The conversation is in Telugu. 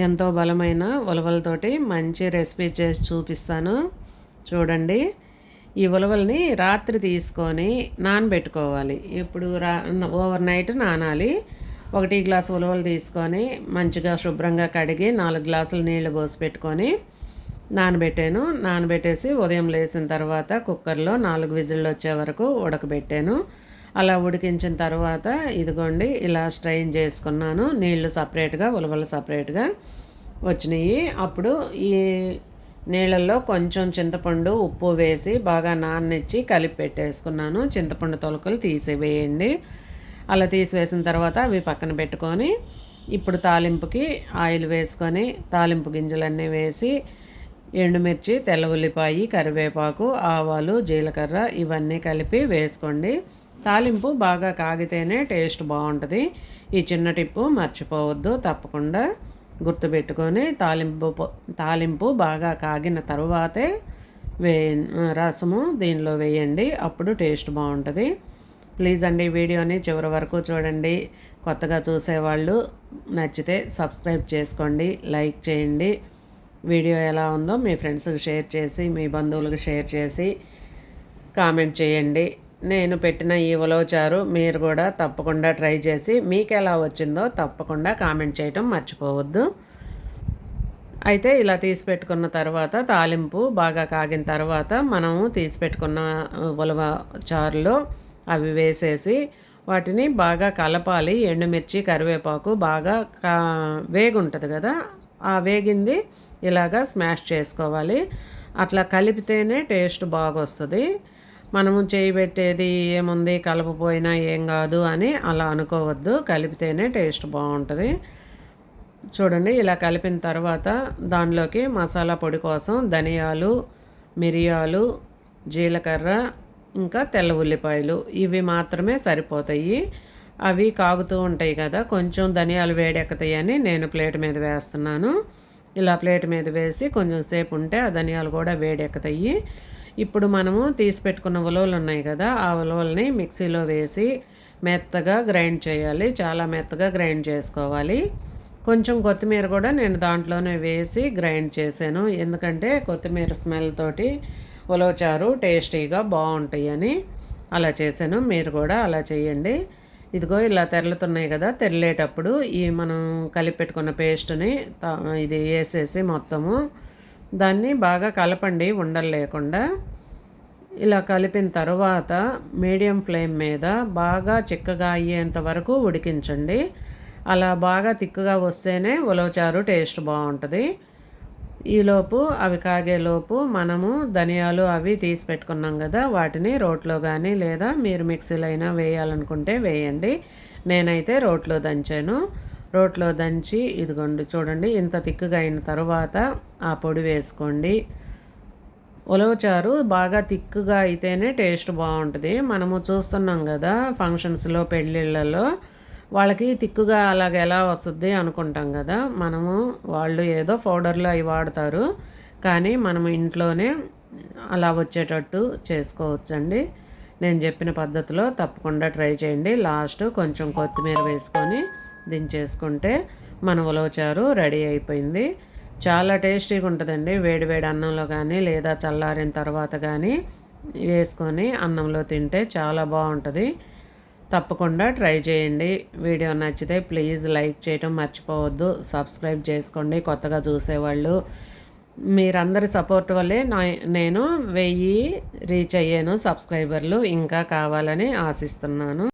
ఎంతో బలమైన ఉలవలతోటి మంచి రెసిపీ చేసి చూపిస్తాను చూడండి. ఈ ఉలవల్ని రాత్రి తీసుకొని నానబెట్టుకోవాలి. ఇప్పుడు ఓవర్ నైట్ నానాలి. 1 గ్లాసు ఉలవలు తీసుకొని మంచిగా శుభ్రంగా కడిగి 4 గ్లాసులు నీళ్లు పోసి పెట్టుకొని నానబెట్టేసి ఉదయం లేచిన తర్వాత కుక్కర్లో 4 విజిల్లు వచ్చే వరకు ఉడకబెట్టాను. అలా ఉడికించిన తర్వాత ఇదిగోండి ఇలా స్ట్రైన్ చేసుకున్నాను. నీళ్లు సపరేట్గా, ఉలవలు సపరేట్గా వచ్చినాయి. అప్పుడు ఈ నీళ్ళల్లో కొంచెం చింతపండు, ఉప్పు వేసి బాగా నాననిచ్చి కలిపి పెట్టేసుకున్నాను. చింతపండు తొలకలు తీసివేయండి. అలా తీసివేసిన తర్వాత అవి పక్కన పెట్టుకొని ఇప్పుడు తాలింపుకి ఆయిల్ వేసుకొని తాలింపు గింజలన్నీ వేసి ఎండుమిర్చి, తెల్ల ఉల్లిపాయ, కరివేపాకు, ఆవాలు, జీలకర్ర ఇవన్నీ కలిపి వేసుకోండి. తాలింపు బాగా కాగితేనే టేస్ట్ బాగుంటుంది. ఈ చిన్న టిప్పు మర్చిపోవద్దు, తప్పకుండా గుర్తుపెట్టుకొని తాలింపు బాగా కాగిన తరువాతే రసము దీనిలో వేయండి. అప్పుడు టేస్ట్ బాగుంటుంది. ప్లీజ్ అండి వీడియోని చివరి వరకు చూడండి. కొత్తగా చూసేవాళ్ళు నచ్చితే సబ్స్క్రైబ్ చేసుకోండి, లైక్ చేయండి. వీడియో ఎలా ఉందో మీ ఫ్రెండ్స్కి షేర్ చేసి, మీ బంధువులకు షేర్ చేసి కామెంట్ చేయండి. నేను పెట్టిన ఈ ఉలవచారు మీరు కూడా తప్పకుండా ట్రై చేసి మీకు ఎలా వచ్చిందో తప్పకుండా కామెంట్ చేయటం మర్చిపోవద్దు. అయితే ఇలా తీసి పెట్టుకున్న తర్వాత తాలింపు బాగా కాగిన తర్వాత మనము తీసి పెట్టుకున్న ఉలవ చారులో అవి వేసేసి వాటిని బాగా కలపాలి. ఎండుమిర్చి, కరివేపాకు బాగా వేగుంటుంది కదా, ఆ వేగింది ఇలాగా స్మాష్ చేసుకోవాలి. అట్లా కలిపితేనే టేస్ట్ బాగా వస్తుంది. మనము చేయబెట్టేది ఏముంది కలపపోయినా ఏం కాదు అని అలా అనుకోవద్దు. కలిపితేనే టేస్ట్ బాగుంటుంది. చూడండి ఇలా కలిపిన తర్వాత దానిలోకి మసాలా పొడి కోసం ధనియాలు, మిరియాలు, జీలకర్ర, ఇంకా తెల్ల ఉల్లిపాయలు ఇవి మాత్రమే సరిపోతాయి. అవి కాగుతూ ఉంటాయి కదా, కొంచెం ధనియాలు వేడెక్కుతాయని నేను ప్లేట్ మీద వేస్తున్నాను. ఇలా ప్లేట్ మీద వేసి కొంచెం సేపు ఉంటే ఆ ధనియాలు కూడా వేడెక్కుతాయి. ఇప్పుడు మనము తీసి పెట్టుకున్న ఉలవలు ఉన్నాయి కదా, ఆ ఉలవల్ని మిక్సీలో వేసి మెత్తగా గ్రైండ్ చేయాలి. చాలా మెత్తగా గ్రైండ్ చేసుకోవాలి. కొంచెం కొత్తిమీర కూడా నేను దాంట్లోనే వేసి గ్రైండ్ చేశాను. ఎందుకంటే కొత్తిమీర స్మెల్ తోటి ఉలవచారు టేస్టీగా బాగుంటాయి అని అలా చేశాను. మీరు కూడా అలా చేయండి. ఇదిగో ఇలా తెరలుతున్నాయి కదా, తెరలేటప్పుడు ఈ మనం కలిపి పెట్టుకున్న పేస్ట్ని ఇది వేసేసి మొత్తము దాన్ని బాగా కలపండి ఉండలు లేకుండా. ఇలా కలిపిన తర్వాత మీడియం ఫ్లేమ్ మీద బాగా చిక్కగా అయ్యేంత వరకు ఉడికించండి. అలా బాగా తిక్కుగా వస్తేనే ఉలవచారు టేస్ట్ బాగుంటుంది. ఈలోపు అవి కాగేలోపు మనము ధనియాలు అవి తీసి పెట్టుకున్నాం కదా, వాటిని రోట్లో కానీ లేదా మీరు మిక్సీలో అయినా వేయాలనుకుంటే వేయండి. నేనైతే రోట్లో దంచాను. రోట్లో దంచి ఇదిగోండి చూడండి ఇంత తిక్కుగా అయిన తర్వాత ఆ పొడి వేసుకోండి. ఉలవచారు బాగా తిక్కుగా అయితేనే టేస్ట్ బాగుంటుంది. మనము చూస్తున్నాం కదా ఫంక్షన్స్లో, పెళ్ళిళ్ళలో వాళ్ళకి తిక్కుగా అలాగ ఎలా వస్తుంది అనుకుంటాం కదా, మనము వాళ్ళు ఏదో పౌడర్లు అవి వాడతారు, కానీ మనము ఇంట్లోనే అలా వచ్చేటట్టు చేసుకోవచ్చండి. నేను చెప్పిన పద్ధతిలో తప్పకుండా ట్రై చేయండి. లాస్ట్ కొంచెం కొత్తిమీర వేసుకొని దించేసుకుంటే మన ఉలవచారు రెడీ అయిపోయింది. చాలా టేస్టీగా ఉంటుందండి. వేడి వేడి అన్నంలో కానీ లేదా చల్లారిన తర్వాత కానీ వేసుకొని అన్నంలో తింటే చాలా బాగుంటుంది. తప్పకుండా ట్రై చేయండి. వీడియో నచ్చితే ప్లీజ్ లైక్ చేయటం మర్చిపోవద్దు. సబ్స్క్రైబ్ చేసుకోండి కొత్తగా చూసేవాళ్ళు. మీరందరి సపోర్ట్ వల్లే నేను 1000 రీచ్ అయ్యాను సబ్స్క్రైబర్లు. ఇంకా కావాలని ఆశిస్తున్నాను.